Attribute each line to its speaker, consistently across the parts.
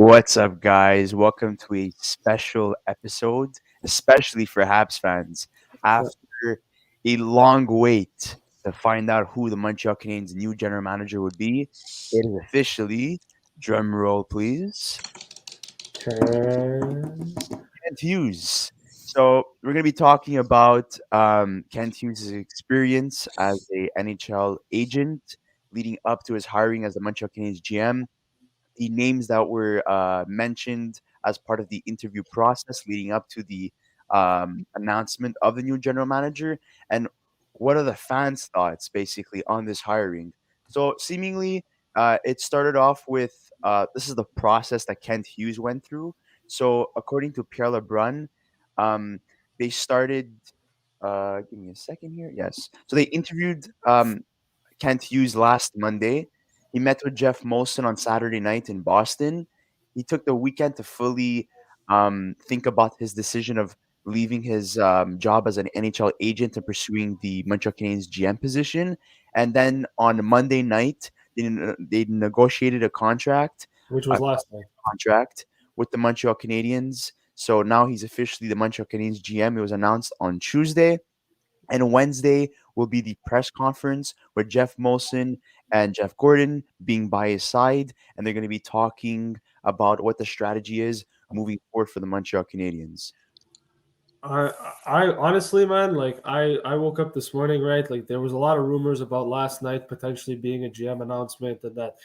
Speaker 1: What's up, guys? Welcome to a special episode, especially for Habs fans. After a long wait to find out who the Montreal Canadiens' new general manager would be, it is officially, drum roll please,
Speaker 2: Turn.
Speaker 1: Kent Hughes. So we're going to be talking about Kent Hughes' experience as a NHL agent leading up to his hiring as the Montreal Canadiens GM, the names that were mentioned as part of the interview process leading up to the announcement of the new general manager, and what are the fans' thoughts basically on this hiring. So, seemingly, it started off with this is the process that Kent Hughes went through. So, according to Pierre Lebrun, um, they started. Give me a second here. Yes. So they interviewed Kent Hughes last Monday. He met with Jeff Molson on Saturday night in Boston. He took the weekend to fully think about his decision of leaving his job as an NHL agent and pursuing the Montreal Canadiens GM position. And then on Monday night, they negotiated
Speaker 2: Which
Speaker 1: a
Speaker 2: was last night.
Speaker 1: contract with the Montreal Canadiens. So now he's officially the Montreal Canadiens GM. It was announced on Tuesday. And Wednesday will be the press conference with Jeff Molson and Jeff Gorton being by his side, and they're going to be talking about what the strategy is moving forward for the Montreal Canadiens.
Speaker 2: I I honestly, man, I woke up this morning, right? Like there was a lot of rumors about last night potentially being a GM announcement, and that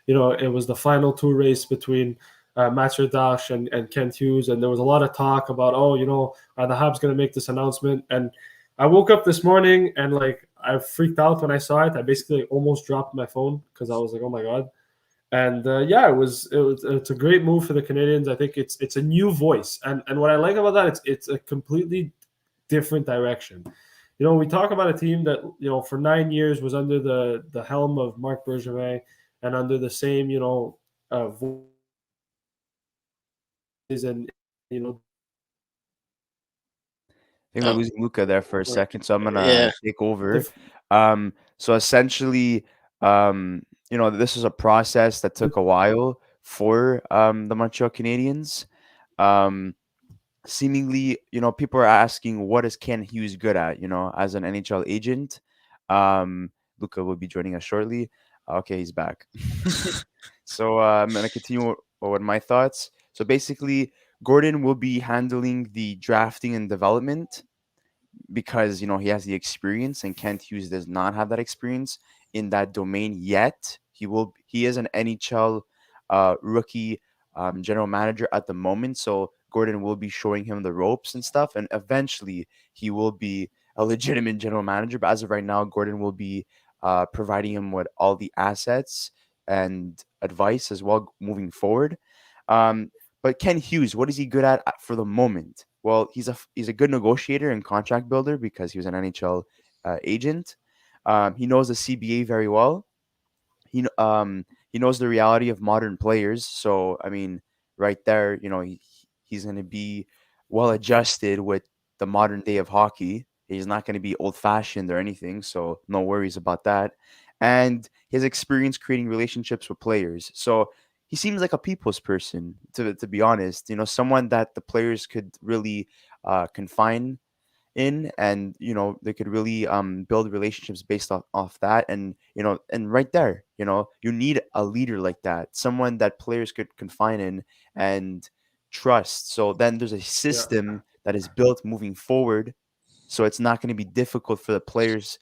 Speaker 2: it was the final two race between Mathieu Dash and Kent Hughes, and there was a lot of talk about, are the Habs going to make this announcement? And I woke up this morning and like I freaked out when I saw it. I basically almost dropped my phone because I was like, oh my god. And yeah, it's a great move for the Canadians. I think it's a new voice, and what I like about that, it's a completely different direction. We talk about a team that for 9 years was under the helm of Marc Bergevin and under the same voices and
Speaker 1: I think we're
Speaker 3: Oh,
Speaker 1: losing Luca there for a second, so I'm gonna
Speaker 3: yeah.
Speaker 1: take over.
Speaker 2: diff-
Speaker 1: So essentially, this is a process that took a while for the Montreal Canadiens. Um, Seemingly, people are asking what is Ken Hughes good at, as an NHL agent. Luca will be joining us shortly. Okay, he's back. So I'm gonna continue with my thoughts. So basically, Gordon will be handling the drafting and development because he has the experience, and Kent Hughes does not have that experience in that domain yet. He is an NHL rookie general manager at the moment, so Gordon will be showing him the ropes and stuff, and eventually he will be a legitimate general manager. But as of right now, Gordon will be providing him with all the assets and advice as well moving forward. Um, but Ken Hughes, what is he good at for the moment? Well, he's a good negotiator and contract builder because he was an NHL agent. He knows the CBA very well. He knows the reality of modern players. So I mean, right there, he's going to be well adjusted with the modern day of hockey. He's not going to be old fashioned or anything. So no worries about that. And his experience creating relationships with players. So he seems like a people's person, to be honest. Someone that the players could really confine in, and they could really build relationships based off that. And and right there, you need a leader like that, someone that players could confine in and trust. So then there's a
Speaker 2: yeah.
Speaker 1: system that is built moving forward, so it's not going to be difficult for the players.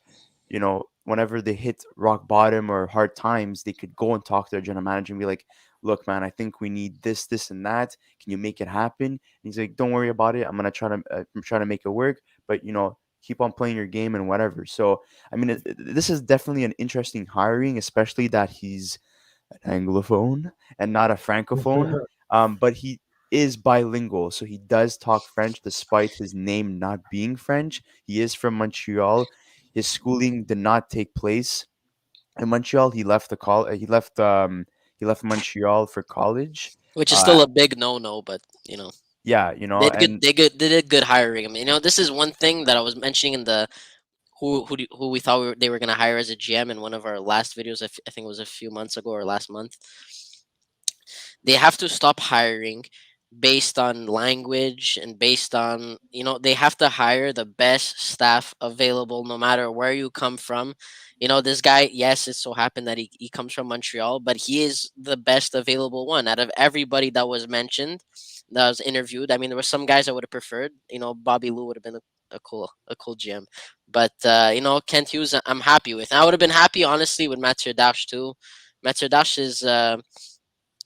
Speaker 1: Whenever they hit rock bottom or hard times, they could go and talk to their general manager and be like, look, man, I think we need this and that. Can you make it happen? And he's like, don't worry about it. I'm trying to make it work, but keep on playing your game and whatever. So I mean, this is definitely an interesting hiring, especially that he's an anglophone and not a francophone. But he is bilingual, so he does talk French despite his name not being French. He is from Montreal. His schooling did not take place in Montreal. He left Montreal for college.
Speaker 3: Which is
Speaker 1: Uh,
Speaker 3: still a big no-no, but
Speaker 1: yeah, and
Speaker 3: they did good hiring. I mean, this is one thing that I was mentioning in the who we thought they were gonna hire as a GM in one of our last videos. I think it was a few months ago or last month. they have to stop hiring based on language and based on, they have to hire the best staff available no matter where you come from. This guy, yes, it so happened that he comes from Montreal, but he is the best available one out of everybody that was mentioned, that was interviewed. I mean, there were some guys I would have preferred. Bobby Lou would have been a cool GM, but Kent Hughes, I'm happy with. I would have been happy, honestly, with Mathieu Dash too. Mathieu Dash is,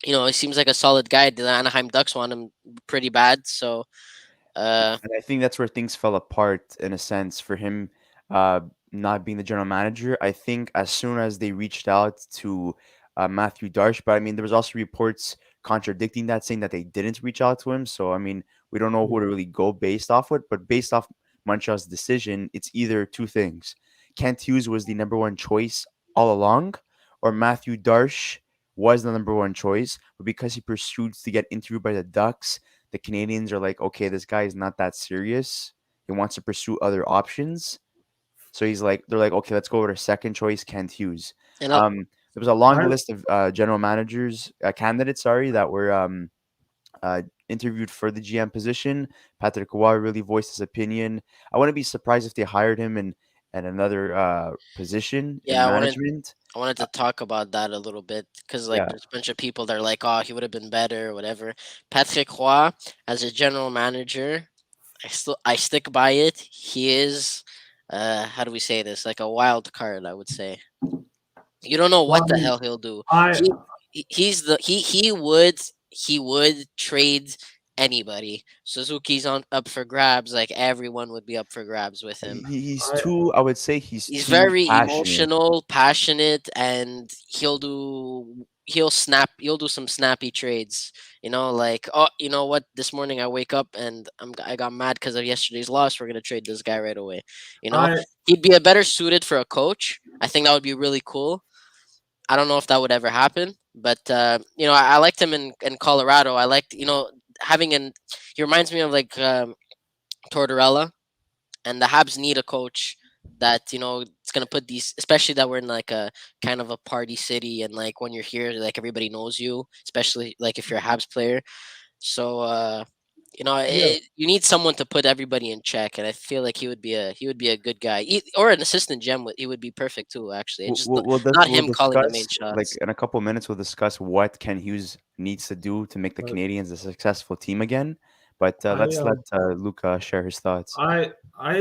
Speaker 3: he seems like a solid guy. The Anaheim Ducks want him pretty bad, so
Speaker 1: And I think that's where things fell apart in a sense for him, uh, not being the general manager. I think as soon as they reached out to Matthew Darsh, but I mean, there was also reports contradicting that, saying that they didn't reach out to him. So I mean, we don't know who to really go based off with, but based off Montreal's decision, it's either two things: Kent Hughes was the number one choice all along, or Matthew Darsh was the number one choice, but because he pursued to get interviewed by the Ducks, the Canadians are like, okay, this guy is not that serious. He wants to pursue other options. So they're like, okay, let's go with our second choice, Kent Hughes.
Speaker 3: and
Speaker 1: There was a long
Speaker 2: I
Speaker 1: list of general managers, candidates, sorry, that were interviewed for the GM position. Patrick Roy really voiced his opinion. I wouldn't be surprised if they hired him in at another position in
Speaker 3: yeah,
Speaker 1: management.
Speaker 3: I wanted to talk about that a little bit because like
Speaker 1: Yeah,
Speaker 3: there's a bunch of people that are like, oh, he would have been better or whatever. Patrick Roy as a general manager, I stick by it. He is, how do we say this? Like a wild card, I would say. You don't know
Speaker 2: well,
Speaker 3: what
Speaker 2: I
Speaker 3: the
Speaker 2: mean,
Speaker 3: hell he'll do.
Speaker 2: I
Speaker 3: He would trade anybody. Suzuki's on up for grabs. Like everyone would be up for grabs with him.
Speaker 1: he's
Speaker 2: I
Speaker 1: too. I would say he's
Speaker 3: He's
Speaker 1: too
Speaker 3: very
Speaker 1: passionate.
Speaker 3: emotional, passionate, and he'll do some snappy trades. Like, oh, you know what? This morning I wake up and I got mad because of yesterday's loss. We're gonna trade this guy right away. You know,
Speaker 2: I
Speaker 3: he'd be a better suited for a coach. I think that would be really cool. I don't know if that would ever happen, but I liked him in Colorado. I liked, having an. He reminds me of like Tortorella, and the Habs need a coach that it's gonna put these, especially that we're in like a kind of a party city, and like when you're here, like everybody knows you, especially like if you're a Habs player. So
Speaker 2: yeah.
Speaker 3: you need someone to put everybody in check, and I feel like he would be a good guy, or an assistant gem. He would be perfect too. Actually, it's just not
Speaker 1: We'll
Speaker 3: him calling the main
Speaker 1: discuss like
Speaker 3: shots.
Speaker 1: in a couple minutes. We'll discuss what Ken Hughes needs to do to make the
Speaker 2: But
Speaker 1: Canadians a successful team again. But
Speaker 2: I
Speaker 1: let's let Luca share his thoughts.
Speaker 2: I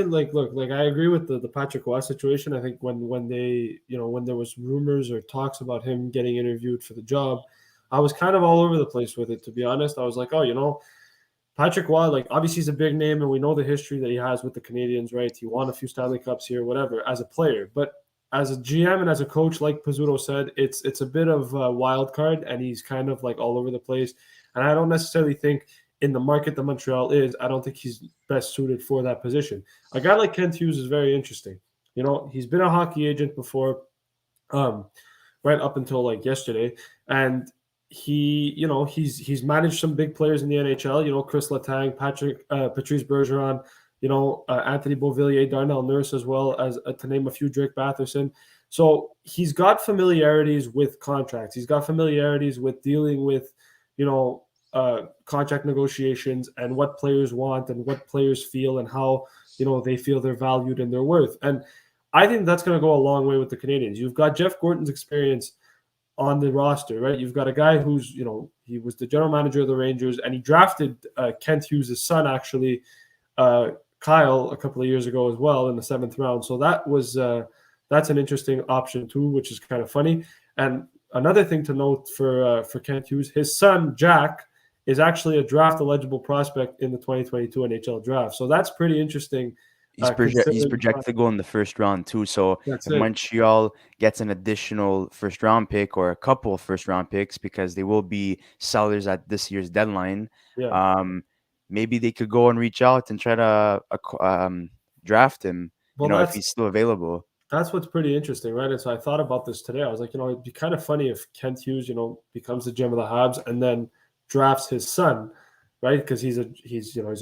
Speaker 2: like look like I agree with the Patrick Roy situation. I think when they when there was rumors or talks about him getting interviewed for the job, I was kind of all over the place with it. To be honest, I was like, oh, Patrick Roy, like obviously he's a big name, and we know the history that he has with the Canadians, right? He won a few Stanley Cups here, whatever, as a player, but as a GM and as a coach, like Pizzuto said, it's a bit of a wild card, and he's kind of like all over the place. And I don't necessarily think in the market that Montreal is, I don't think he's best suited for that position. A guy like Kent Hughes is very interesting. He's been a hockey agent before, um, right up until like yesterday, and he's managed some big players in the NHL. Chris Letang, Patrice Bergeron, Anthony Beauvillier, Darnell Nurse, as well as to name a few, Drake Batherson. So he's got familiarities with contracts. He's got familiarities with dealing with contract negotiations and what players want and what players feel and how they feel they're valued and their worth. And I think that's going to go a long way with the Canadians. You've got Jeff Gorton's experience on the roster, right? You've got a guy who's, he was the general manager of the Rangers, and he drafted Kent Hughes' son, actually, Kyle, a couple of years ago as well in the 7th round. So that's an interesting option too, which is kind of funny. And another thing to note for Kent Hughes, his son Jack is actually a draft eligible prospect in the 2022 NHL draft. So that's pretty interesting.
Speaker 1: He's
Speaker 2: Considering
Speaker 1: projected to go in the first round too. So
Speaker 2: that's
Speaker 1: if
Speaker 2: it.
Speaker 1: Montreal gets an additional first round pick or a couple of first round picks, because they will be sellers at this year's deadline,
Speaker 2: Yeah.
Speaker 1: um, maybe they could go and reach out and try to draft him.
Speaker 2: Well,
Speaker 1: If he's still available.
Speaker 2: that's what's pretty interesting, right? And so I thought about this today. I was like, it'd be kind of funny if Kent Hughes, becomes the GM of the Habs and then drafts his son, right? Because he's a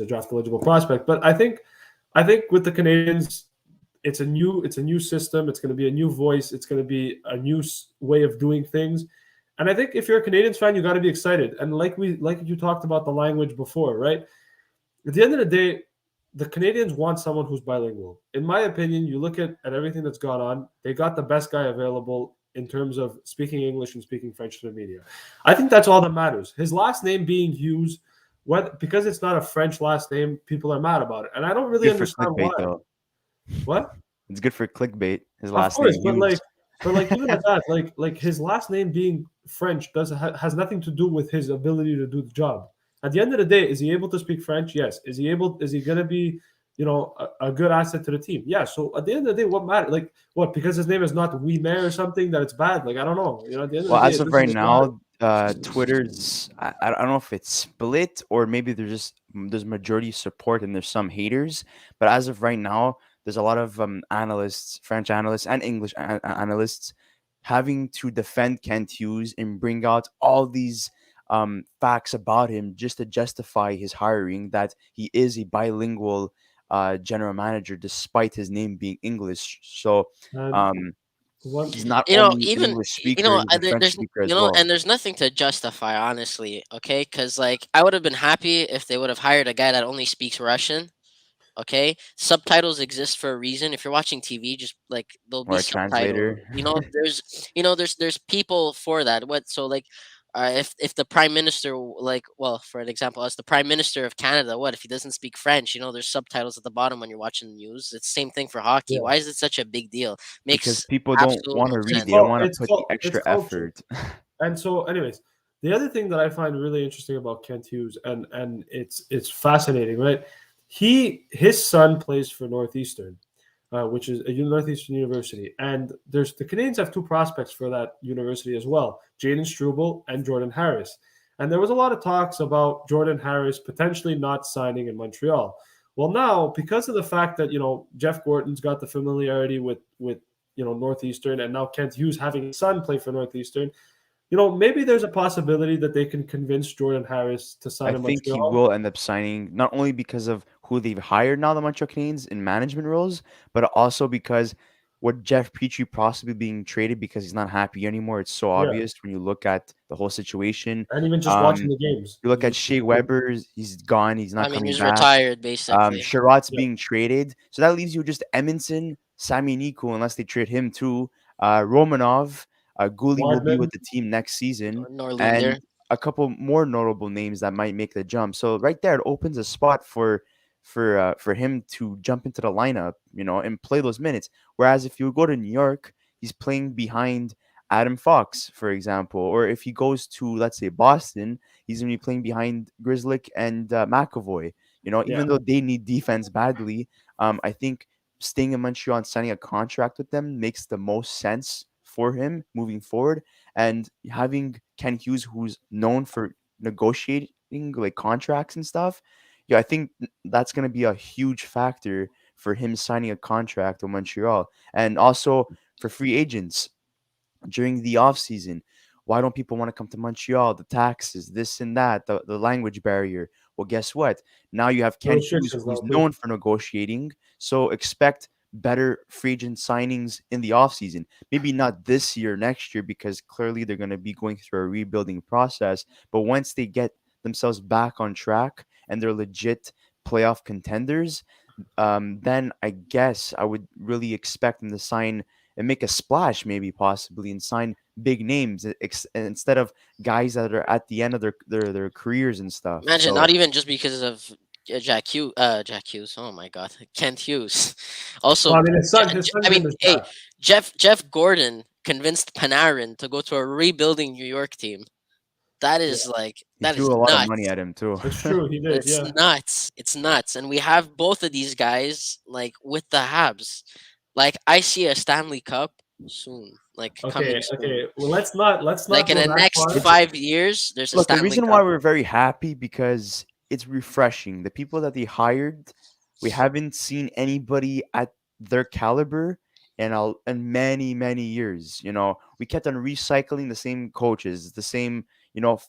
Speaker 2: draft eligible prospect. But I think with the Canadians, it's a new system. It's going to be a new voice. It's going to be a new way of doing things. And I think if you're a Canadians fan, you got to be excited. And like you talked about the language before, right? At the end of the day, the Canadians want someone who's bilingual. In my opinion, you look at everything that's gone on, they got the best guy available in terms of speaking English and speaking French to the media. I think that's all that matters. His last name being Hughes, because it's not a French last name, people are mad about it. And I don't really
Speaker 1: Good for
Speaker 2: understand
Speaker 1: clickbait,
Speaker 2: why.
Speaker 1: though.
Speaker 2: What?
Speaker 1: It's good for clickbait. His
Speaker 2: Of
Speaker 1: last
Speaker 2: course,
Speaker 1: name
Speaker 2: but
Speaker 1: Hughes.
Speaker 2: even at that, like his last name being French has nothing to do with his ability to do the job. At the end of the day, is he able to speak French? Yes. Is he able? Is he gonna be, a good asset to the team? Yeah. So at the end of the day, what matter? Like what? Because his name is not Wimer or something that it's bad. Like I don't know. At the end of the
Speaker 1: Well,
Speaker 2: day,
Speaker 1: as
Speaker 2: it
Speaker 1: of
Speaker 2: doesn't
Speaker 1: right
Speaker 2: really matter.
Speaker 1: now, Twitter's I don't know if it's split or maybe there's majority support and there's some haters. But as of right now, there's a lot of analysts, French analysts and English analysts, having to defend Kent Hughes and bring out all these facts about him just to justify his hiring. That he is a bilingual general manager, despite his name being English. So.
Speaker 2: And
Speaker 1: Um,
Speaker 2: one,
Speaker 1: he's not
Speaker 3: You know,
Speaker 1: only an
Speaker 3: even
Speaker 1: English speaker, he's a French
Speaker 3: there's
Speaker 1: speaker as well.
Speaker 3: and there's nothing to justify, honestly. Okay, because like I would have been happy if they would have hired a guy that only speaks Russian. Okay, subtitles exist for a reason. If you're watching TV, just like there'll be
Speaker 1: Or a
Speaker 3: subtitles.
Speaker 1: translator.
Speaker 3: There's people for that. What so like. If the prime minister like well for an example as the prime minister of Canada, what if he doesn't speak French, there's subtitles at the bottom when you're watching the news. It's the same thing for hockey.
Speaker 2: yeah.
Speaker 3: Why is it such a big deal?
Speaker 1: Because
Speaker 3: Makes
Speaker 1: people don't
Speaker 3: absolute
Speaker 1: want
Speaker 3: no
Speaker 1: to read,
Speaker 3: sense.
Speaker 1: they don't want to put the
Speaker 2: It's
Speaker 1: extra
Speaker 2: culture.
Speaker 1: effort.
Speaker 2: And so, anyways, the other thing that I find really interesting about Kent Hughes, and it's fascinating, right? His son plays for Northeastern, which is a Northeastern university, and there's the Canadians have two prospects for that university as well: Jaden Struble and Jordan Harris. And there was a lot of talks about Jordan Harris potentially not signing in Montreal. Well, now because of the fact that Jeff Gorton's got the familiarity with Northeastern, and now Kent Hughes having his son play for Northeastern, maybe there's a possibility that they can convince Jordan Harris to
Speaker 1: I
Speaker 2: sign in
Speaker 1: think he
Speaker 2: Montreal.
Speaker 1: will end up signing not only because of who they've hired now, the Montreal Canadiens in management roles, but also because with Jeff Petrie possibly being traded because he's not happy anymore. It's so
Speaker 2: Yeah,
Speaker 1: obvious when you look at the whole situation.
Speaker 2: and even just watching
Speaker 1: Um,
Speaker 2: the games,
Speaker 1: you look at Shea Weber, he's gone, he's
Speaker 3: I
Speaker 1: not
Speaker 3: mean,
Speaker 1: coming
Speaker 3: he's
Speaker 1: back.
Speaker 3: retired basically.
Speaker 1: Sherrod's
Speaker 2: yeah,
Speaker 1: being traded, so that leaves you just Edmondson, Sami Niku, unless they trade him too. Romanov, Guli will be with
Speaker 2: Wardman,
Speaker 1: the team next season,
Speaker 3: Norlinder.
Speaker 1: and a couple more notable names that might make the jump. So right there, it opens a spot for him to jump into the lineup, and play those minutes. Whereas if you go to New York, he's playing behind Adam Fox, for example, or if he goes to, let's say, Boston, he's going to be playing behind Grizzlick and McAvoy.
Speaker 2: yeah.
Speaker 1: Even though they need defense badly, I think staying in Montreal and signing a contract with them makes the most sense for him moving forward. And having Ken Hughes, who's known for negotiating like contracts and stuff, yeah, I think that's going to be a huge factor for him signing a contract with Montreal. And also for free agents during the off season. Why don't people want to come to Montreal? The taxes, this and that, the language barrier. Well, guess what? Now you have
Speaker 2: The
Speaker 1: Ken Hughes,
Speaker 2: restrictions
Speaker 1: who's
Speaker 2: now too.
Speaker 1: known for negotiating. So expect better free agent signings in the offseason. Maybe not this year, next year, because clearly they're going to be going through a rebuilding process. But once they get themselves back on track and they're legit playoff contenders, then I guess I would really expect them to sign and make a splash, maybe possibly, and sign big names instead of guys that are at the end of their careers and stuff.
Speaker 3: Imagine not
Speaker 1: So
Speaker 3: even just because of Jack Hughes. Oh my God, Kent Hughes. Also,
Speaker 2: Well, I mean, his son's
Speaker 3: I mean,
Speaker 2: name is
Speaker 3: hey,
Speaker 2: Jack.
Speaker 3: Jeff Gordon convinced Panarin to go to a rebuilding New York team. That
Speaker 2: Yeah,
Speaker 3: is like
Speaker 1: he
Speaker 3: that
Speaker 1: threw
Speaker 3: is
Speaker 1: a lot of money
Speaker 3: nuts.
Speaker 1: at him too.
Speaker 2: it's true. He did.
Speaker 3: It's
Speaker 2: Yeah.
Speaker 3: nuts. It's nuts. And we have both of these guys like with the Habs. Like I see a Stanley Cup soon, like coming
Speaker 2: Okay.
Speaker 3: soon.
Speaker 2: Okay. Well, let's
Speaker 3: Like
Speaker 2: not
Speaker 3: in
Speaker 2: go
Speaker 3: the
Speaker 2: that
Speaker 3: next
Speaker 2: far.
Speaker 1: It's
Speaker 3: 5 years, there's a
Speaker 1: Look, the
Speaker 3: Stanley
Speaker 1: reason why
Speaker 3: Cup.
Speaker 1: we're very happy because it's refreshing. The people that they hired, we haven't seen anybody at their caliber in many years. We kept on recycling the same coaches, the same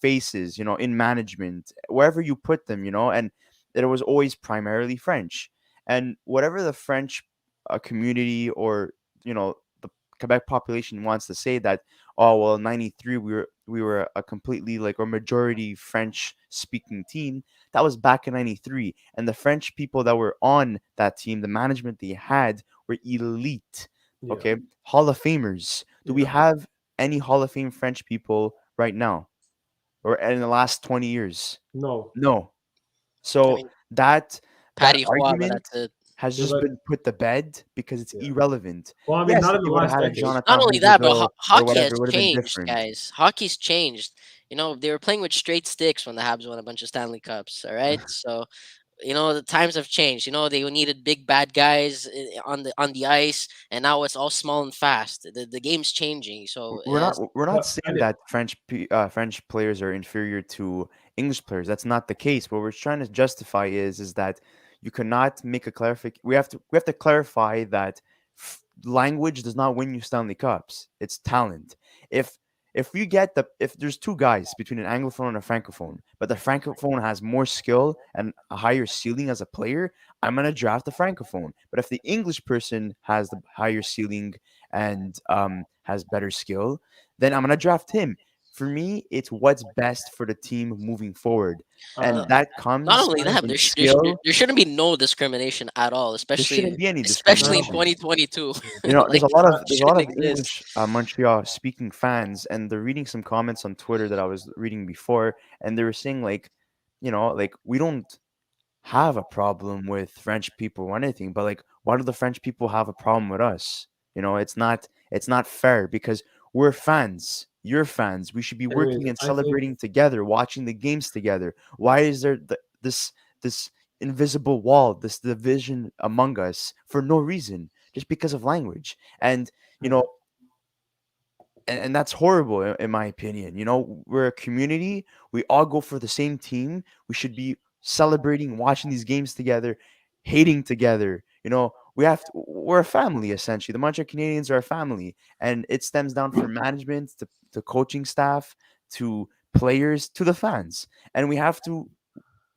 Speaker 1: faces, in management, wherever you put them, and it was always primarily French. And whatever the French community or the Quebec population wants to say that, oh well, 93 we were a completely like or majority French speaking team. That was back in 93, and the French people that were on that team, the management they had were elite.
Speaker 2: Yeah.
Speaker 1: Okay, Hall of Famers. Do we
Speaker 2: Yeah.
Speaker 1: have any Hall of Fame French people right now or in the last 20 years?
Speaker 2: No.
Speaker 1: No.
Speaker 3: I
Speaker 1: So
Speaker 3: mean,
Speaker 1: that
Speaker 3: Patty Roy, but
Speaker 1: argument
Speaker 3: that's it.
Speaker 1: has
Speaker 2: Yeah,
Speaker 1: just
Speaker 2: but
Speaker 1: been put to bed because it's
Speaker 2: yeah.
Speaker 1: irrelevant.
Speaker 2: Well, I mean,
Speaker 1: Yes,
Speaker 2: not
Speaker 1: if
Speaker 2: in the
Speaker 1: they would have
Speaker 2: last
Speaker 1: had a
Speaker 2: decade.
Speaker 3: Not
Speaker 1: Jonathan
Speaker 3: only that, but
Speaker 1: Huberdeau or
Speaker 3: hockey
Speaker 1: whatever,
Speaker 3: has
Speaker 1: it would have been
Speaker 3: changed,
Speaker 1: different.
Speaker 3: guys. Hockey's changed. They were playing with straight sticks when the Habs won a bunch of Stanley Cups. All right, so the times have changed. They needed big bad guys on the ice, and now it's all small and fast. The game's changing. So
Speaker 1: We're not we're not
Speaker 2: But
Speaker 1: saying that French players are inferior to English players. That's not the case. What we're trying to justify is that you cannot make a clarific. We have to clarify that language does not win you Stanley Cups. It's talent. If if there's two guys between an anglophone and a francophone, but the francophone has more skill and a higher ceiling as a player, I'm gonna draft the francophone. But if the English person has the higher ceiling and has better skill, then I'm gonna draft him. For me, it's what's best for the team moving forward,
Speaker 2: uh,
Speaker 1: and that
Speaker 3: not
Speaker 1: comes
Speaker 3: only
Speaker 2: I
Speaker 3: that,
Speaker 1: in skill.
Speaker 3: there shouldn't be no discrimination at all,
Speaker 1: There shouldn't be any
Speaker 3: especially in
Speaker 1: discrimination.
Speaker 3: 2022.
Speaker 1: There's
Speaker 3: Like,
Speaker 1: a lot
Speaker 2: I,
Speaker 1: of there's a lot
Speaker 3: shouldn't
Speaker 1: of
Speaker 3: exist.
Speaker 1: English Montreal speaking fans, and they're reading some comments on Twitter that I was reading before, and they were saying like, like we don't have a problem with French people or anything, but like, why do the French people have a problem with us? It's not fair because we're fans. You're fans. We should be
Speaker 2: anyways,
Speaker 1: working and
Speaker 2: I think
Speaker 1: celebrating together, watching the games together. Why is there this invisible wall, this division among us for no reason, just because of language? And you know, and that's horrible in my opinion. We're a community. We all go for the same team. We should be celebrating, watching these games together, hating together. We're a family essentially. The Montreal Canadiens are a family, and it stems down from management to coaching staff to players to the fans, and we have to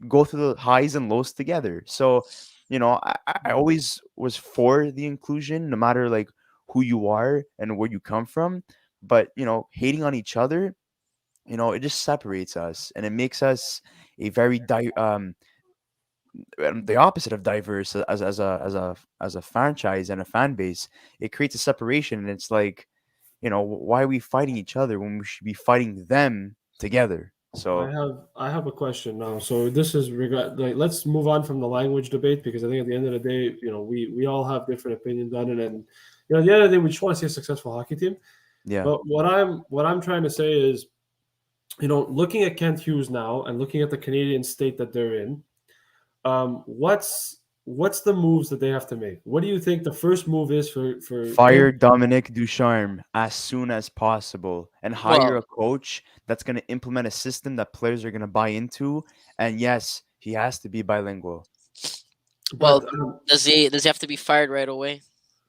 Speaker 1: go through the highs and lows together. So, I always was for the inclusion, no matter like who you are and where you come from. But hating on each other, it just separates us, and it makes us a very the opposite of diverse as a franchise and a fan base. It creates a separation, and it's like, why are we fighting each other when we should be fighting them together?
Speaker 2: I
Speaker 1: So
Speaker 2: have I have a question now. So this is like, let's move on from the language debate, because I think at the end of the day, we all have different opinions on it, and at the end of the day, we just want to see a successful hockey team.
Speaker 1: yeah.
Speaker 2: But what I'm trying to say is, looking at Kent Hughes now and looking at the Canadian state that they're in, what's the moves that they have to make? What do you think the first move is for him?
Speaker 1: Fire Dominic Ducharme as soon as possible and hire
Speaker 3: Well,
Speaker 1: a coach that's going to implement a system that players are going to buy into. And yes, he has to be bilingual.
Speaker 3: well,
Speaker 2: But
Speaker 3: does he have to be fired right away?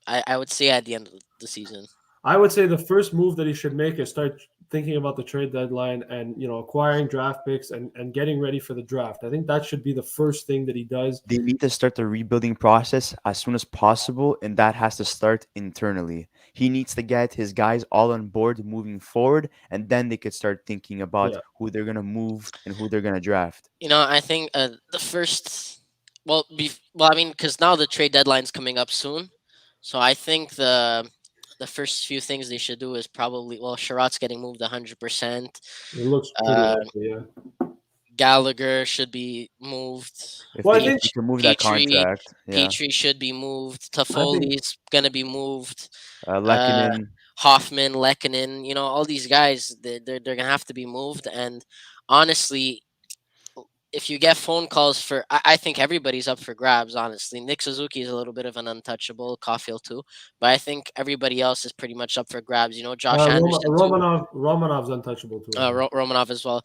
Speaker 3: I would say at the end of the season.
Speaker 2: I would say the first move that he should make is start thinking about the trade deadline and acquiring draft picks and getting ready for the draft. I think that should be the first thing that he does.
Speaker 1: They need to start the rebuilding process as soon as possible, and that has to start internally. He needs to get his guys all on board moving forward, and then they could start thinking about
Speaker 2: Yeah,
Speaker 1: who they're going to move and who they're going to draft.
Speaker 3: I think the first, well, I mean, because now the trade deadline's coming up soon, so I think the first few things they should do is probably, well, Sherrod's getting moved 100%.
Speaker 2: it looks pretty
Speaker 3: Uh,
Speaker 2: likely. Yeah.
Speaker 3: Gallagher should be moved.
Speaker 1: If
Speaker 2: Well,
Speaker 1: they
Speaker 2: I
Speaker 1: if
Speaker 2: think
Speaker 1: they can move that
Speaker 3: Petrie
Speaker 1: contract, yeah.
Speaker 3: Petrie should be moved.
Speaker 2: I think
Speaker 3: Toffoli's gonna be moved. Uh,
Speaker 1: Lekanen,
Speaker 3: Hoffman, Lekanen, all these guys, they're gonna have to be moved. And honestly, if you get phone calls I think everybody's up for grabs. Honestly, Nick Suzuki is a little bit of an untouchable. Caulfield too, but I think everybody else is pretty much up for grabs. Josh Anderson too.
Speaker 2: Romanov's untouchable too, I think.
Speaker 3: Romanov as well.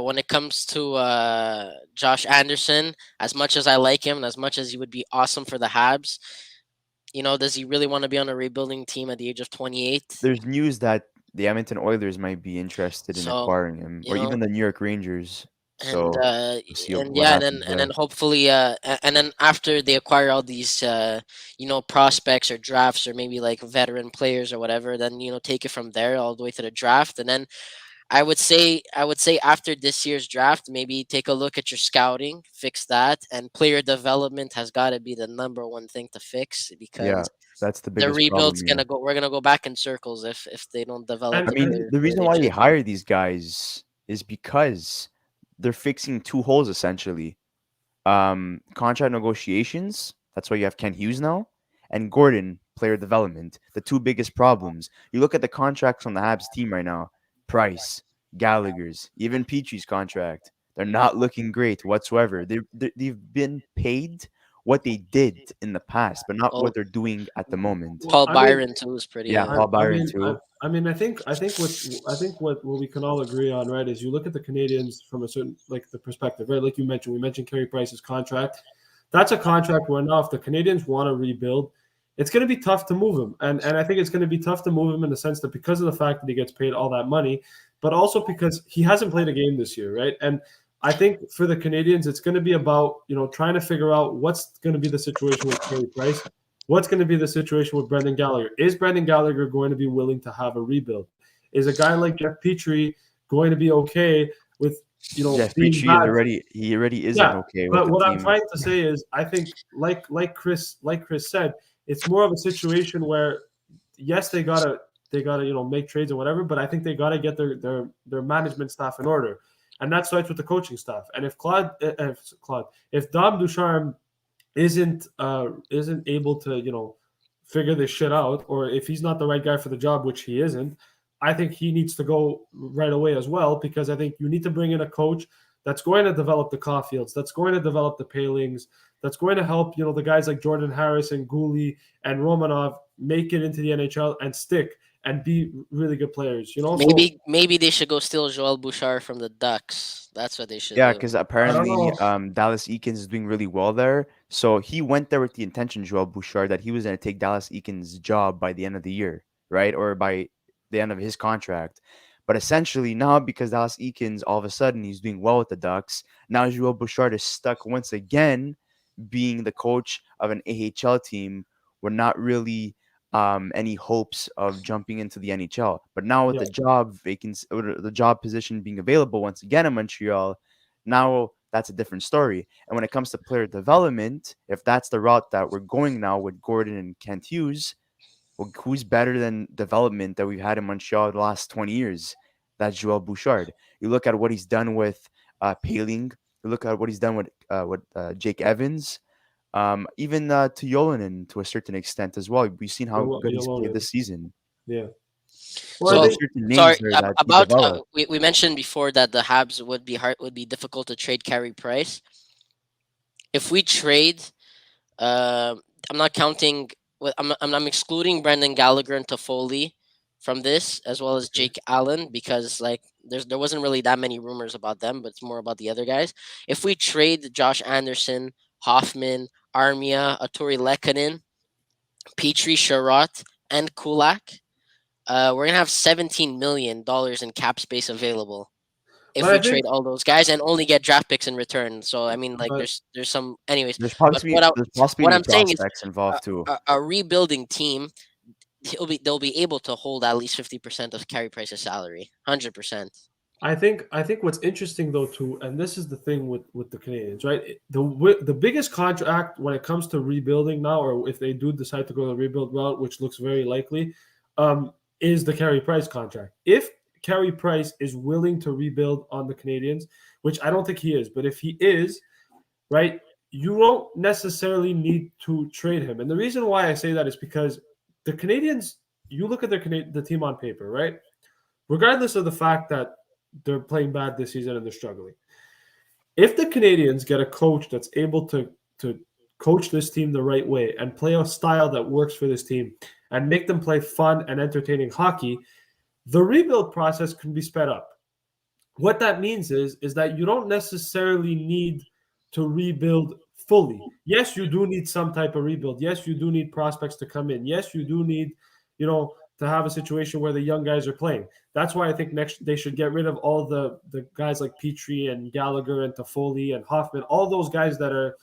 Speaker 3: When it comes to Josh Anderson, as much as I like him and as much as he would be awesome for the Habs, does he really want to be on a rebuilding team at the age of 28?
Speaker 1: there's news that the Edmonton Oilers might be interested in
Speaker 3: So,
Speaker 1: acquiring him,
Speaker 3: you
Speaker 1: or
Speaker 3: know,
Speaker 1: even the New York Rangers.
Speaker 3: and
Speaker 1: So we'll see
Speaker 3: and
Speaker 1: what
Speaker 3: yeah,
Speaker 1: happens
Speaker 3: and then
Speaker 1: there.
Speaker 3: hopefully and then after they acquire all these prospects or drafts or maybe like veteran players or whatever, then take it from there all the way to the draft. And then I would say after this year's draft, maybe take a look at your scouting, fix that, and player development has got to be the number one thing to fix,
Speaker 1: Yeah,
Speaker 3: because
Speaker 1: that's the
Speaker 3: the
Speaker 1: biggest problem
Speaker 3: rebuild's
Speaker 1: here.
Speaker 3: we're gonna go back in circles if they don't develop
Speaker 2: And
Speaker 1: I
Speaker 3: the
Speaker 1: mean,
Speaker 2: and
Speaker 3: players
Speaker 1: the
Speaker 3: the way
Speaker 1: reason
Speaker 3: they
Speaker 1: why they
Speaker 3: should.
Speaker 1: hire these guys is because they're fixing two holes essentially. Contract negotiations. That's why you have Ken Hughes now, and Gordon player development. The two biggest problems. You look at the contracts on the Habs team right now. Price, Gallagher's, even Petrie's contract. They're not looking great whatsoever. They've been paid what they did in the past, but not
Speaker 3: Oh,
Speaker 1: what they're doing at the moment.
Speaker 2: well,
Speaker 3: Paul
Speaker 2: I mean,
Speaker 3: Byron too is pretty.
Speaker 1: Yeah, Paul Byron too.
Speaker 2: I think what we can all agree on, right, is you look at the Canadians from a certain like the perspective, right? Like we mentioned Carey Price's contract. That's a contract where now if the Canadians want to rebuild, it's going to be tough to move him, and I think it's going to be tough to move him in the sense that because of the fact that he gets paid all that money, but also because he hasn't played a game this year, right? And I think for the Canadians, it's going to be about trying to figure out what's going to be the situation with Carey Price. What's going to be the situation with Brendan Gallagher? Is Brendan Gallagher going to be willing to have a rebuild? Is a guy like Jeff Petrie going to be okay with
Speaker 1: Jeff
Speaker 2: being
Speaker 1: Petrie is
Speaker 2: bad?
Speaker 1: already he already isn't
Speaker 2: Yeah,
Speaker 1: okay with
Speaker 2: but
Speaker 1: the
Speaker 2: what I'm
Speaker 1: team.
Speaker 2: trying to say is, I think like Chris said, it's more of a situation where yes, they gotta make trades or whatever, but I think they gotta get their management staff in order, and that starts with the coaching staff. And if Dom Ducharme isn't able to figure this shit out, or if he's not the right guy for the job, which he isn't, I think he needs to go right away as well, because I think you need to bring in a coach that's going to develop the Caulfields, that's going to develop the Palings, that's going to help the guys like Jordan Harris and Gouli and Romanov make it into the NHL and stick and be really good players. So
Speaker 3: Maybe they should go steal Joel Bouchard from the Ducks. That's what they should
Speaker 1: Yeah,
Speaker 3: do.
Speaker 1: because
Speaker 2: I don't
Speaker 1: apparently
Speaker 2: know.
Speaker 1: Dallas Eakins is doing really well there. So he went there with the intention, Joel Bouchard, that he was going to take Dallas Eakins' job by the end of the year, right? Or by the end of his contract. But essentially now, because Dallas Eakins, all of a sudden, he's doing well with the Ducks, now Joel Bouchard is stuck once again being the coach of an AHL team with not really any hopes of jumping into the NHL. But now with
Speaker 2: Yeah,
Speaker 1: the job vacancy, or the job position being available once again in Montreal, now that's a different story. And when it comes to player development, if that's the route that we're going now with Gordon and Kent Hughes, well, who's better than development that we've had in Montreal the last 20 years? That's Joel Bouchard. You look at what he's done with Paling. You look at what he's done with Jake Evans, even to Yolonen to a certain extent as well. We've seen how good he's played
Speaker 2: Yolonen.
Speaker 1: this season.
Speaker 2: Yeah. Well, I
Speaker 1: So
Speaker 3: So
Speaker 2: think
Speaker 1: certain
Speaker 3: sorry
Speaker 1: names there that he
Speaker 3: about
Speaker 1: developed.
Speaker 3: we mentioned before that the Habs would be difficult to trade Carey Price. If we trade, uh, I'm not counting. I'm excluding Brendan Gallagher and Toffoli from this, as well as
Speaker 2: okay.
Speaker 3: Jake Allen, because like there wasn't really that many rumors about them, but it's more about the other guys. If we trade Josh Anderson, Hoffman, Armia, Aturi Lekkonen, Petrie, Sherratt, and Kulak, we're gonna have $17 million in cap space available if
Speaker 2: But
Speaker 3: we
Speaker 2: I think,
Speaker 3: trade all those guys and only get draft picks in return. So I mean, like,
Speaker 2: but
Speaker 3: there's some, anyways. But
Speaker 1: There's possibly
Speaker 3: what
Speaker 1: new
Speaker 3: I'm saying is,
Speaker 1: prospects involved too.
Speaker 3: a rebuilding team, they'll be able to hold at least 50% of Carey Price's salary, 100%.
Speaker 2: I think what's interesting though too, and this is the thing with the Canadians, right? The biggest contract when it comes to rebuilding now, or if they do decide to go the rebuild route, which looks very likely, is the Carey Price contract. If Carey Price is willing to rebuild on the Canadians, which I don't think he is, but if he is, right, you won't necessarily need to trade him. And the reason why I say that is because the Canadians, you look at the team on paper, right? Regardless of the fact that they're playing bad this season and they're struggling. If the Canadians get a coach that's able to coach this team the right way and play a style that works for this team and make them play fun and entertaining hockey, the rebuild process can be sped up. What that means is that you don't necessarily need to rebuild fully. Yes, you do need some type of rebuild. Yes, you do need prospects to come in. Yes, you do need, to to have a situation where the young guys are playing. That's why I think next they should get rid of all the guys like Petrie and Gallagher and Toffoli and Hoffman, all those guys that are,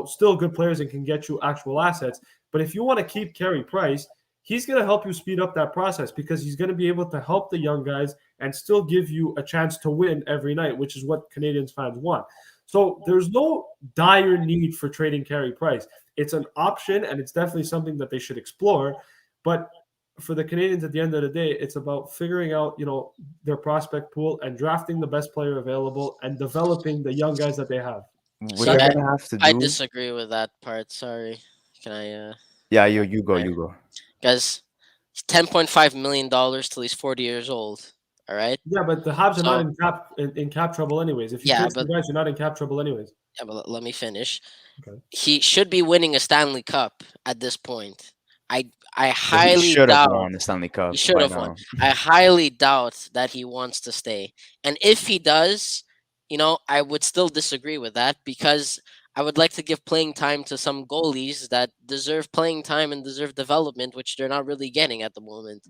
Speaker 2: still good players and can get you actual assets. But if you want to keep Carey Price, he's going to help you speed up that process because he's going to be able to help the young guys and still give you a chance to win every night, which is what Canadians fans want. So there's no dire need for trading Carey Price. It's an option, and it's definitely something that they should explore. But for the Canadians, at the end of the day, it's about figuring out, their prospect pool and drafting the best player available and developing the young guys that they have.
Speaker 1: What
Speaker 3: See,
Speaker 1: they're
Speaker 3: I,
Speaker 1: gonna have to
Speaker 3: I
Speaker 1: do.
Speaker 3: disagree with that part. Sorry. Can I?
Speaker 1: Yeah, you go,
Speaker 3: Right.
Speaker 1: you go.
Speaker 3: Guys, $10.5 million till he's 40 years old. All right.
Speaker 2: Yeah, but the Habs are not
Speaker 3: So
Speaker 2: in cap trouble anyways. If you
Speaker 3: yeah,
Speaker 2: trade
Speaker 3: but
Speaker 2: some guys, you're not in cap trouble anyways.
Speaker 3: let me finish.
Speaker 2: Okay.
Speaker 3: He should be winning a Stanley Cup at this point. I I
Speaker 1: Well, he
Speaker 3: highly
Speaker 1: should have
Speaker 3: doubt
Speaker 1: won the Stanley
Speaker 3: he
Speaker 1: Cup
Speaker 3: should
Speaker 1: by
Speaker 3: have won.
Speaker 1: now.
Speaker 3: I highly doubt that he wants to stay. And if he does, I would still disagree with that because I would like to give playing time to some goalies that deserve playing time and deserve development, which they're not really getting at the moment.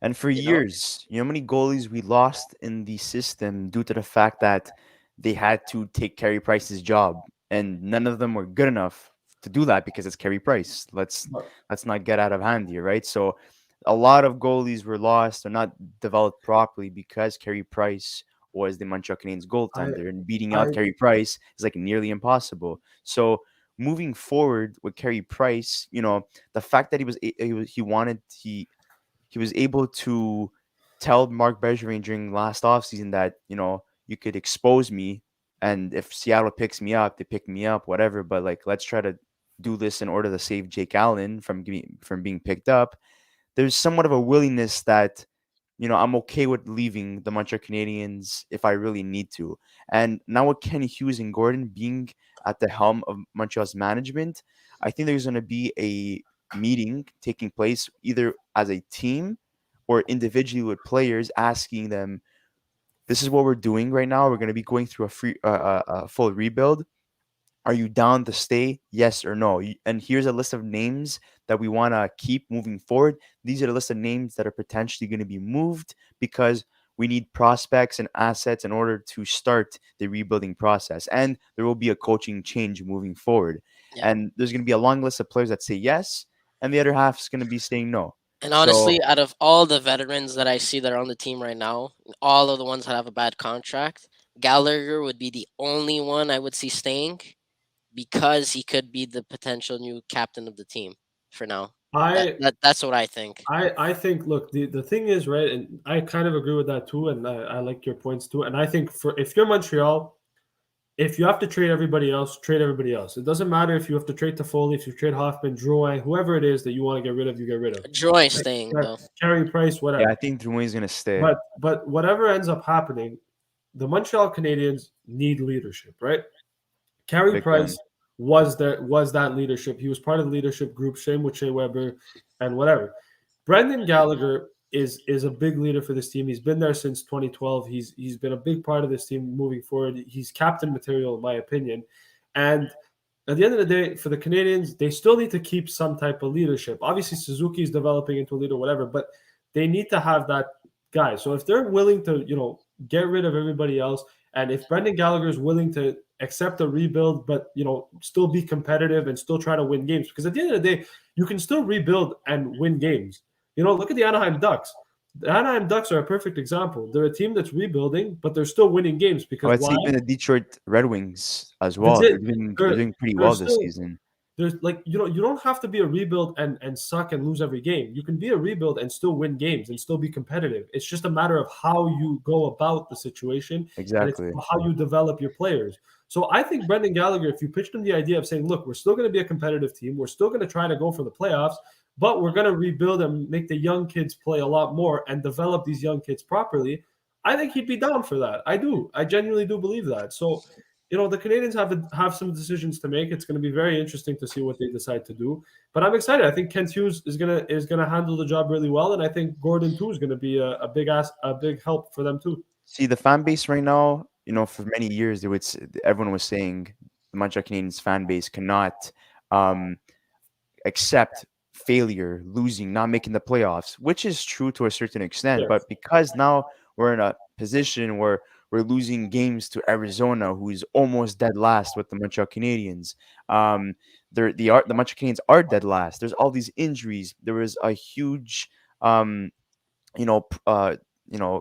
Speaker 1: And for
Speaker 3: You know,
Speaker 1: years, you know how many goalies we lost in the system due to the fact that they had to take Carey Price's job, and none of them were good enough to do that because it's Carey Price.
Speaker 2: But
Speaker 1: Let's not get out of hand here, right? So a lot of goalies were lost or not developed properly because Carey Price was the Montreal Canadiens
Speaker 2: I
Speaker 1: goaltender, and beating
Speaker 2: I
Speaker 1: out Carey Price is like nearly impossible. So moving forward with Carey Price, the fact that he was able to tell Marc Bergevin during last offseason that, you could expose me, and if Seattle picks me up, they pick me up, whatever. But like, let's try to do this in order to save Jake Allen from being picked up. There's somewhat of a willingness that, I'm okay with leaving the Montreal Canadiens if I really need to. And now with Kenny Hughes and Gordon being at the helm of Montreal's management, I think there's going to be a meeting taking place either as a team or individually with players, asking them, "This is what we're doing right now. We're going to be going through a full rebuild. Are you down to stay? Yes or no?" And here's a list of names that we want to keep moving forward. These are the list of names that are potentially going to be moved because we need prospects and assets in order to start the rebuilding process. And there will be a coaching change moving forward.
Speaker 3: yeah.
Speaker 1: And there's going to be a long list of players that say yes, and the other half is going to be saying no.
Speaker 3: And
Speaker 1: So
Speaker 3: honestly, out of all the veterans that I see that are on the team right now, all of the ones that have a bad contract, Gallagher would be the only one I would see staying because he could be the potential new captain of the team for now.
Speaker 2: I
Speaker 3: That's what I think.
Speaker 2: I think look, the thing is, right, and I kind of agree with that too, and I like your points too. And I think for if you're Montreal, if you have to trade everybody else, trade everybody else. It doesn't matter if you have to trade Toffoli, if you trade Hoffman, Drouin, whoever it is that you want to get rid of, you get rid of.
Speaker 3: Joy
Speaker 2: Like,
Speaker 3: staying though.
Speaker 2: Carey Price,
Speaker 1: yeah,
Speaker 2: whatever.
Speaker 1: I think Drouin is going to stay.
Speaker 2: But whatever ends up happening, the Montreal Canadiens need leadership, right? Carey
Speaker 1: Big
Speaker 2: Price
Speaker 1: time.
Speaker 2: was that leadership. He was part of the leadership group, same with Shea Weber and whatever. Brendan Gallagher is a big leader for this team. He's been there since 2012. He's been a big part of this team moving forward. He's captain material, in my opinion. And at the end of the day, for the Canadians, they still need to keep some type of leadership. Obviously, Suzuki is developing into a leader, whatever, but they need to have that guy. So if they're willing to, get rid of everybody else, and if Brendan Gallagher is willing to accept a rebuild, but still be competitive and still try to win games, because at the end of the day, you can still rebuild and win games. Look at the Anaheim Ducks. The Anaheim Ducks are a perfect example. They're a team that's rebuilding, but they're still winning games
Speaker 1: Oh,
Speaker 2: because
Speaker 1: I'd say
Speaker 2: why?
Speaker 1: even the Detroit Red Wings as
Speaker 2: That's
Speaker 1: well.
Speaker 2: it.
Speaker 1: They're
Speaker 2: They're,
Speaker 1: doing pretty
Speaker 2: they're
Speaker 1: well this
Speaker 2: still
Speaker 1: season.
Speaker 2: there's like you don't have to be a rebuild and suck and lose every game. You can be a rebuild and still win games and still be competitive. It's just a matter of how you go about the situation, and it's
Speaker 1: Exactly.
Speaker 2: how you develop your players. So I think Brendan Gallagher, if you pitched him the idea of saying, look, we're still going to be a competitive team, we're still going to try to go for the playoffs, but we're going to rebuild and make the young kids play a lot more and develop these young kids properly, I think he'd be down for that. I do. I genuinely do believe that. So the Canadians have some decisions to make. It's going to be very interesting to see what they decide to do. But I'm excited. I think Kent Hughes is gonna handle the job really well, and I think Gordon too is going to be a big help for them too.
Speaker 1: See, the fan base right now, for many years, everyone was saying the Montreal Canadiens fan base cannot um, accept failure, losing, not making the playoffs, which is true to a certain extent.
Speaker 2: Yes.
Speaker 1: But because now we're in a position where we're losing games to Arizona, who is almost dead last with the Montreal Canadiens. Um, the Montreal Canadiens are dead last. There's all these injuries. There was a huge um, you know,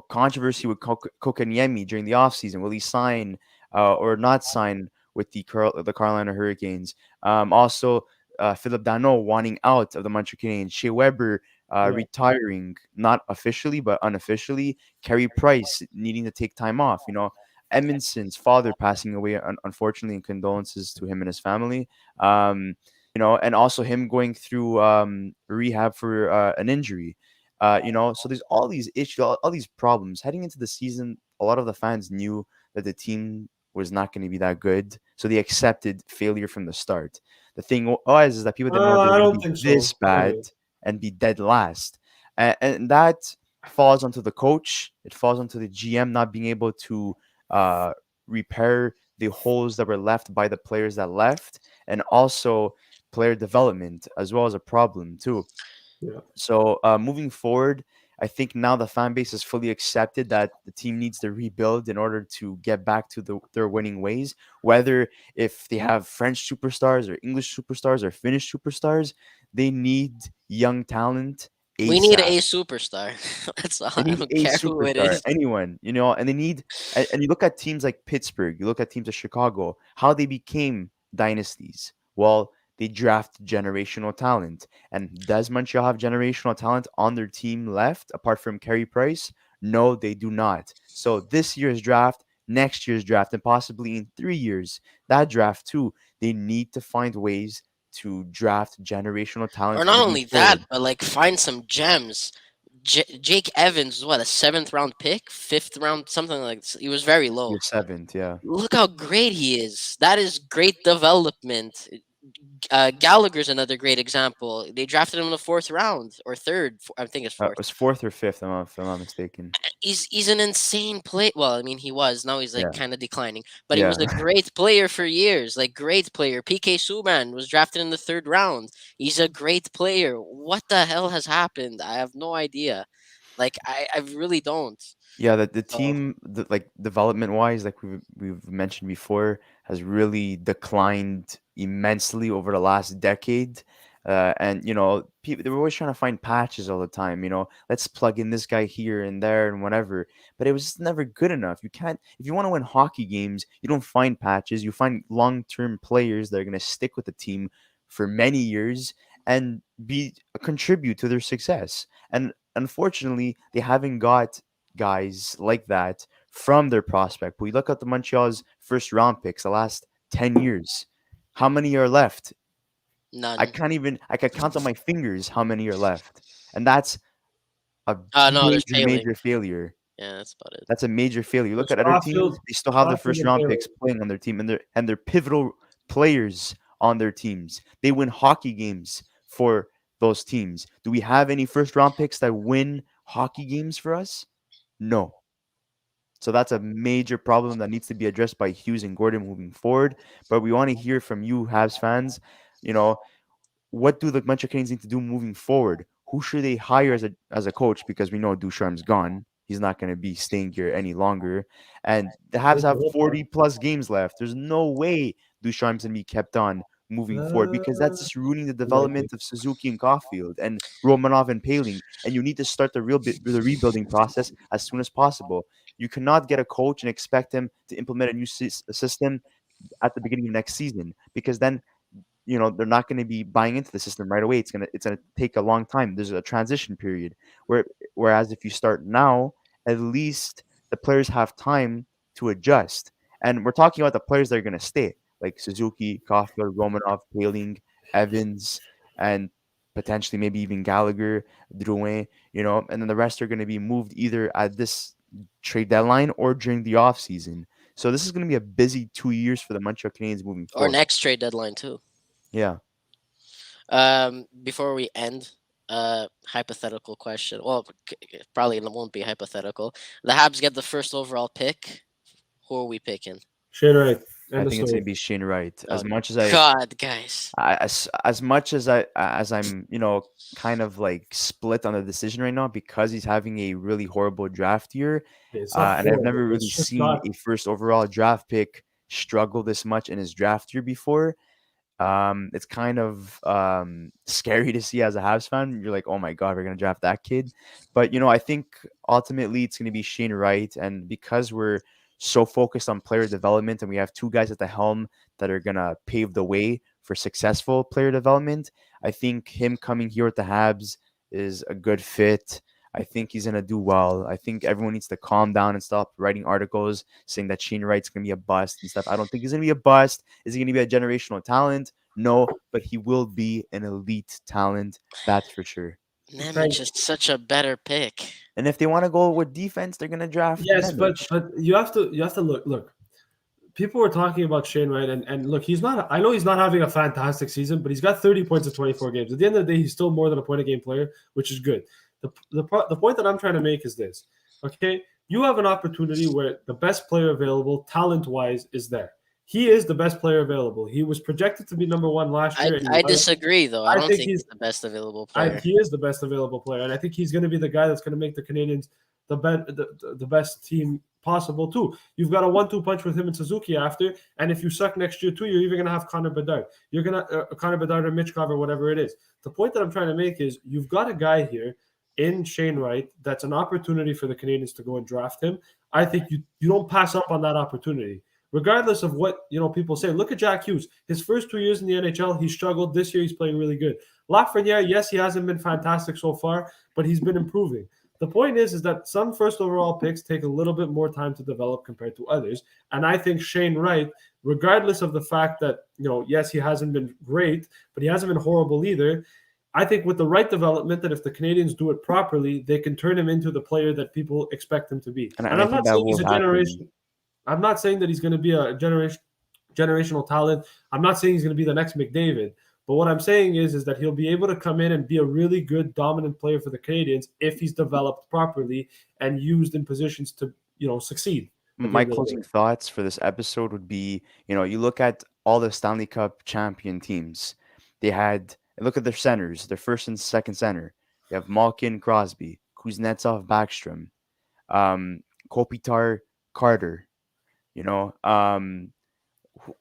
Speaker 1: controversy with Kokaniemi during the offseason. Will he sign or not sign with the Carolina Hurricanes? Also, Philip Dano wanting out of the Montreal Canadiens. Shea Weber
Speaker 2: Yeah.
Speaker 1: retiring, not officially but unofficially. Carey Price needing to take time off. Edmondson's father passing away, unfortunately, and condolences to him and his family. And also him going through rehab for an injury. So there's all these issues, all these problems heading into the season. A lot of the fans knew that the team was not going to be that good, so they accepted failure from the start. The thing was is that people didn't know they were
Speaker 2: I
Speaker 1: going to
Speaker 2: don't
Speaker 1: be
Speaker 2: think
Speaker 1: this
Speaker 2: so.
Speaker 1: bad and be dead last, and that falls onto the coach. It falls onto the GM not being able to uh, repair the holes that were left by the players that left, and also player development as well as a problem too.
Speaker 2: Yeah.
Speaker 1: So moving forward, I think now the fan base has fully accepted that the team needs to rebuild in order to get back to their winning ways. Whether if they have French superstars or English superstars or Finnish superstars, they need young talent
Speaker 3: We need
Speaker 1: ASAP.
Speaker 3: a superstar. That's all.
Speaker 1: They
Speaker 3: I
Speaker 1: need
Speaker 3: don't
Speaker 1: a
Speaker 3: care who it
Speaker 1: superstar,
Speaker 3: is.
Speaker 1: anyone, and they need, and you look at teams like Pittsburgh, you look at teams like Chicago, how they became dynasties. Well, they draft generational talent. And does Montreal have generational talent on their team left, apart from Carey Price? No, they do not. So this year's draft, next year's draft, and possibly in 3 years, that draft too, they need to find ways to draft generational
Speaker 3: Or
Speaker 1: talent
Speaker 3: not
Speaker 1: moving
Speaker 3: only that,
Speaker 1: forward.
Speaker 3: but like find some gems. Jake Evans was what, a seventh round pick, fifth round, something like this. He was very low.
Speaker 1: Your seventh, yeah.
Speaker 3: Look how great he is. That is great development. Gallagher's another great example. They drafted him in the fourth round or third. I think it's
Speaker 1: It
Speaker 3: fourth.
Speaker 1: was fourth or fifth, if I'm not mistaken.
Speaker 3: He's an insane play. Well, I mean, he was. Now he's like
Speaker 1: Yeah,
Speaker 3: kind of declining, but he
Speaker 1: yeah.
Speaker 3: was a great player for years. Like great player. PK Subban was drafted in the third round. He's a great player. What the hell has happened? I have no idea. Like I really don't.
Speaker 1: Yeah, the
Speaker 2: Uh,
Speaker 1: team, like development wise, like we've mentioned before, has really declined immensely over the last decade. And people they were always trying to find patches all the time. Let's plug in this guy here and there and whatever. But it was just never good enough. You can't if you want to win hockey games, you don't find patches. You find long term players that are going to stick with the team for many years and be contribute to their success. And unfortunately, they haven't got guys like that from their prospect. We look at the Montreal's first round picks the last 10 years. How many are left?
Speaker 3: None.
Speaker 1: I can count on my fingers how many are left. And that's a
Speaker 3: No, there's
Speaker 1: major,
Speaker 3: failing.
Speaker 1: major failure.
Speaker 3: Yeah, that's about it.
Speaker 1: That's a major failure. You look
Speaker 2: there's
Speaker 1: at other teams, they still have their
Speaker 2: Caulfield
Speaker 1: first
Speaker 2: and
Speaker 1: round
Speaker 2: Taylor.
Speaker 1: picks playing on their team and their pivotal players on their teams. They win hockey games for those teams. Do we have any first round picks that win hockey games for us? No. So that's a major problem that needs to be addressed by Hughes and Gordon moving forward. But we want to hear from you, Habs fans. You know, what do the Montreal Canadiens need to do moving forward? Who should they hire as a coach? Because we know Ducharme's gone. He's not going to be staying here any longer. And the Habs
Speaker 2: There's
Speaker 1: have
Speaker 2: no part.
Speaker 1: 40 plus games left. There's no way Ducharme's going to be kept on moving forward because that's
Speaker 2: Uh,
Speaker 1: just ruining the
Speaker 2: Likely.
Speaker 1: development of Suzuki and Caulfield and Romanov and Paling. And you need to start the rebuilding process as soon as possible. You cannot get a coach and expect him to implement a new system at the beginning of next season because then they're not going to be buying into the system right away. It's gonna take a long time. There's a transition period whereas if you start now, at least the players have time to adjust. And we're talking about the players that are going to stay, like Suzuki, Caulfield, Romanov, Paling, Evans, and potentially maybe even Gallagher, Drouin. And then the rest are going to be moved either at this trade deadline or during the off season. So this is going to be a busy 2 years for the Montreal Canadiens moving
Speaker 3: Or
Speaker 1: forward.
Speaker 3: next trade deadline too.
Speaker 1: Yeah.
Speaker 3: Before we end, hypothetical question. Well, probably it won't be hypothetical. The Habs get the first overall pick. Who are we picking?
Speaker 2: Shane Wright.
Speaker 1: I
Speaker 2: End of
Speaker 1: think it's gonna
Speaker 2: story.
Speaker 1: be Shane Wright.
Speaker 3: Oh God, guys.
Speaker 1: As much as I'm kind of like split on the decision right now because he's having a really horrible draft year,
Speaker 2: It's not
Speaker 1: and I've
Speaker 2: horrible.
Speaker 1: never really
Speaker 2: It's just
Speaker 1: seen
Speaker 2: not.
Speaker 1: a first overall draft pick struggle this much in his draft year before. It's kind of scary to see as a Habs fan. You're like, oh my god, we're gonna draft that kid. But I think ultimately it's gonna be Shane Wright, and because we're so focused on player development, and we have two guys at the helm that are gonna pave the way for successful player development, I think him coming here at the Habs is a good fit. I think he's gonna do well. I think everyone needs to calm down and stop writing articles saying that Shane Wright's gonna be a bust and stuff. I don't think he's gonna be a bust. Is he gonna be a generational talent? No, but he will be an elite talent. That's for sure.
Speaker 3: Nemec
Speaker 2: Thank.
Speaker 3: is such a better pick.
Speaker 1: And if they want to go with defense, they're gonna draft
Speaker 2: Yes, but
Speaker 1: Nemec.
Speaker 2: you have to look. People were talking about Shane Wright, and look, he's not. I know he's not having a fantastic season, but he's got 30 points in 24 games. At the end of the day, he's still more than a point a game player, which is good. The point that I'm trying to make is this: okay, you have an opportunity where the best player available, talent wise, is there. He is the best player available. He was projected to be number one last
Speaker 3: I
Speaker 2: year, and he
Speaker 3: I
Speaker 2: was.
Speaker 3: disagree though. I
Speaker 2: I
Speaker 3: don't
Speaker 2: think
Speaker 3: think he's the best available player.
Speaker 2: he is the best available player, and I think he's going to be the guy that's going to make the Canadians the best team possible too. You've got a 1-2 punch with him and Suzuki after, and if you suck next year too, you're even going to have Connor Bedard. You're going to Connor Bedard or Mitch Cover, whatever it is. The point that I'm trying to make is you've got a guy here in Shane Wright that's an opportunity for the Canadians to go and draft him. I think you don't pass up on that opportunity. Regardless of what people say, look at Jack Hughes. His first 2 years in the NHL, he struggled. This year, he's playing really good. Lafreniere, yes, he hasn't been fantastic so far, but he's been improving. The point is that some first overall picks take a little bit more time to develop compared to others. And I think Shane Wright, regardless of the fact that, yes, he hasn't been great, but he hasn't been horrible either. I think with the right development, that if the Canadians do it properly, they can turn him into the player that people expect him to be.
Speaker 1: And
Speaker 2: And
Speaker 1: I
Speaker 2: I'm
Speaker 1: think
Speaker 2: not
Speaker 1: that
Speaker 2: saying
Speaker 1: will
Speaker 2: he's a
Speaker 1: happen.
Speaker 2: generation. I'm not saying that he's going to be a generational talent. I'm not saying he's going to be the next McDavid. But what I'm saying is that he'll be able to come in and be a really good dominant player for the Canadians if he's developed properly and used in positions to, succeed at the
Speaker 1: My
Speaker 2: end of the day.
Speaker 1: closing thoughts for this episode would be, you look at all the Stanley Cup champion teams. They had, look at their centers, their first and second center. You have Malkin, Crosby, Kuznetsov, Backstrom, um, Kopitar, Carter. You know,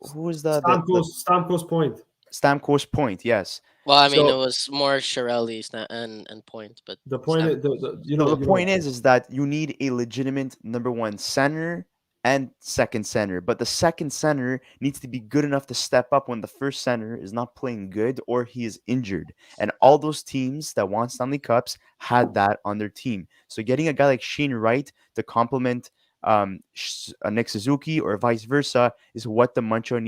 Speaker 1: who was the
Speaker 2: Stamkos Point.
Speaker 1: Stamkos Point? Yes.
Speaker 3: Well, I mean, it
Speaker 1: So
Speaker 3: was more Shirelli's and Point, but
Speaker 2: The point is,
Speaker 1: the point is that you need a legitimate number one center and second center, but the second center needs to be good enough to step up when the first center is not playing good or he is injured. And all those teams that won Stanley Cups had that on their team. So getting a guy like Shane Wright to complement Nick Suzuki or vice versa is what the Montreal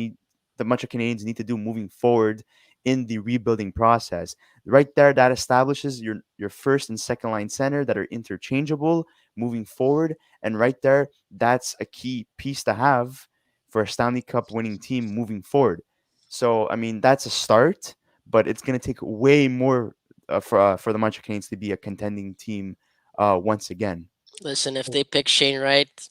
Speaker 1: Canadiens need to do moving forward in the rebuilding process. Right there, that establishes your first and second line center that are interchangeable moving forward. And right there, that's a key piece to have for a Stanley Cup winning team moving forward. So, I mean, that's a start, but it's going to take way more for the Montreal Canadiens to be a contending team once again.
Speaker 3: listen, if they pick Shane Wright,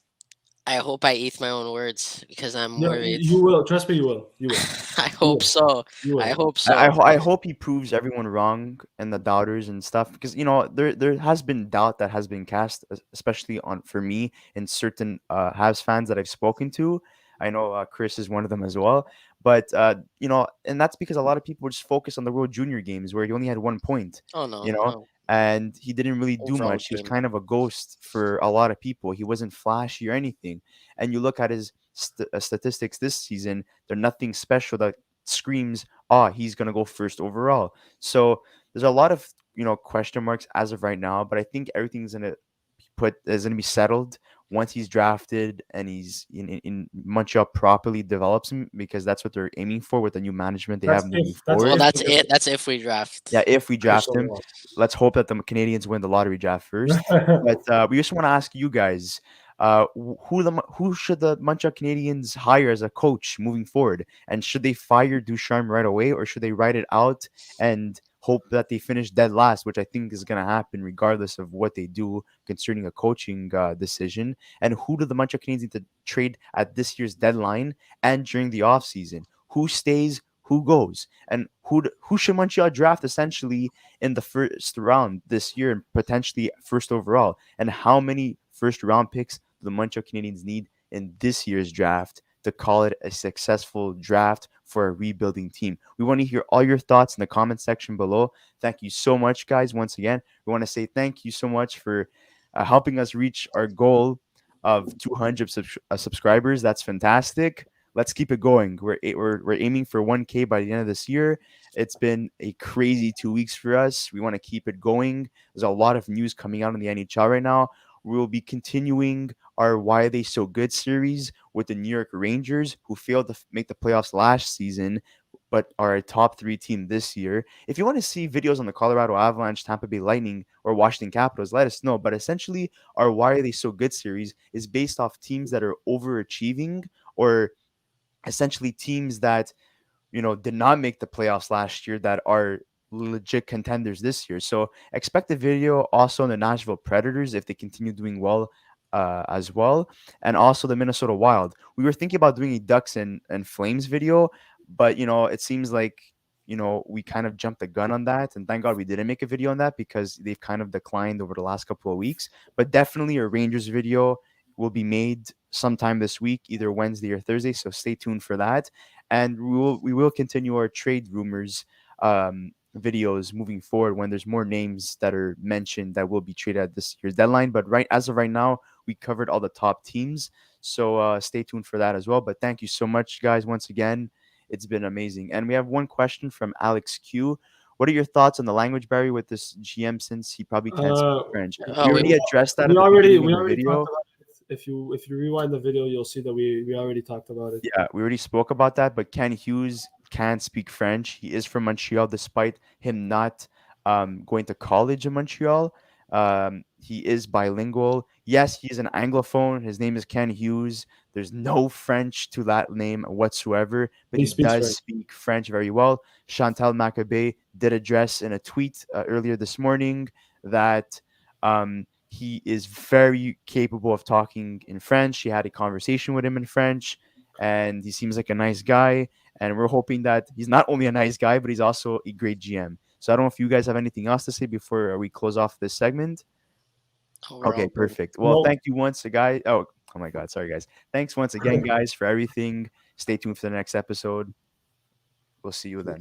Speaker 3: I hope I eat my own words because I'm
Speaker 2: No,
Speaker 3: worried.
Speaker 2: you will. Trust me, you will. You will.
Speaker 3: I
Speaker 2: You
Speaker 3: hope
Speaker 2: will.
Speaker 3: so.
Speaker 2: You
Speaker 3: I
Speaker 2: will.
Speaker 3: hope so.
Speaker 1: I hope he proves everyone wrong and the doubters and stuff because there has been doubt that has been cast, especially on for me and certain Habs fans that I've spoken to. I know Chris is one of them as well, but and that's because a lot of people just focus on the World Junior games where he only had 1 point,
Speaker 3: Oh
Speaker 1: you
Speaker 3: no,
Speaker 1: know,
Speaker 3: no.
Speaker 1: and he didn't really do
Speaker 3: Overall
Speaker 1: much. He was
Speaker 3: game.
Speaker 1: kind of a ghost for a lot of people. He wasn't flashy or anything. And you look at his statistics this season; they're nothing special that screams, he's gonna go first overall. So there's a lot of question marks as of right now, but I think everything's gonna be settled once he's drafted and he's in Montreal properly develops him because that's what they're aiming for with the new management they
Speaker 2: That's
Speaker 1: have moving
Speaker 2: if. That's
Speaker 3: Well,
Speaker 1: forward.
Speaker 2: if.
Speaker 3: that's it. That's if we draft.
Speaker 1: Yeah, if we draft him,
Speaker 2: Personally.
Speaker 1: let's hope that the Canadians win the lottery draft first. But we just want to ask you guys, who should the Montreal Canadiens hire as a coach moving forward, and should they fire Ducharme right away, or should they write it out and hope that they finish dead last, which I think is going to happen regardless of what they do concerning a coaching decision. And who do the Montreal Canadiens need to trade at this year's deadline and during the offseason? Who stays? Who goes? And who should Montreal draft essentially in the first round this year and potentially first overall? And how many first round picks do the Montreal Canadiens need in this year's draft to call it a successful draft for a rebuilding team? We want to hear all your thoughts in the comment section below. Thank you so much, guys. Once again, we want to say thank you so much for helping us reach our goal of 200 subscribers. That's fantastic. Let's keep it going. We're aiming for 1K by the end of this year. It's been a crazy 2 weeks for us. We want to keep it going. There's a lot of news coming out in the NHL right now. We will be continuing our Why Are They So Good series with the New York Rangers, who failed to make the playoffs last season, but are a top 3 team this year. If you want to see videos on the Colorado Avalanche, Tampa Bay Lightning, or Washington Capitals, let us know. But essentially, our Why Are They So Good series is based off teams that are overachieving, or essentially teams that did not make the playoffs last year that are legit contenders this year. So expect a video also on the Nashville Predators if they continue doing well as well, and also the Minnesota Wild. We were thinking about doing a Ducks and Flames video, but it seems like we kind of jumped the gun on that, and thank God we didn't make a video on that because they've kind of declined over the last couple of weeks. But definitely a Rangers video will be made sometime this week, either Wednesday or Thursday. So stay tuned for that, and we will continue our trade rumors videos moving forward when there's more names that are mentioned that will be traded at this year's deadline. But as of right now, we covered all the top teams, so stay tuned for that as well. But thank you so much, guys, once again. It's been amazing. And we have one question from Alex Q. What are your thoughts on the language barrier with this GM since he probably can't speak
Speaker 2: Uh,
Speaker 1: French? We
Speaker 3: Oh,
Speaker 2: we,
Speaker 1: already addressed that
Speaker 2: we
Speaker 1: at the
Speaker 2: already
Speaker 1: beginning of
Speaker 2: we
Speaker 1: the
Speaker 2: already talked
Speaker 1: video.
Speaker 2: about it. If you rewind the video, you'll see that we already talked about it.
Speaker 1: Yeah, we already spoke about that, but Ken Hughes can speak French. He is from Montreal, despite him not going to college in Montreal. He is bilingual. Yes, he is an Anglophone. His name is Ken Hughes. There's no French to that name whatsoever, but
Speaker 2: He
Speaker 1: he
Speaker 2: speaks
Speaker 1: does
Speaker 2: French.
Speaker 1: speak French very well. Chantal Maccabé did address in a tweet earlier this morning that he is very capable of talking in French. She had a conversation with him in French, and he seems like a nice guy. And we're hoping that he's not only a nice guy, but he's also a great GM. So I don't know if you guys have anything else to say before we close off this segment.
Speaker 3: oh, we're
Speaker 1: Okay,
Speaker 3: all good.
Speaker 1: perfect. Well,
Speaker 2: No,
Speaker 1: thank you once again. Oh my God, sorry guys. Thanks once again, guys, for everything. Stay tuned for the next episode. We'll see you then.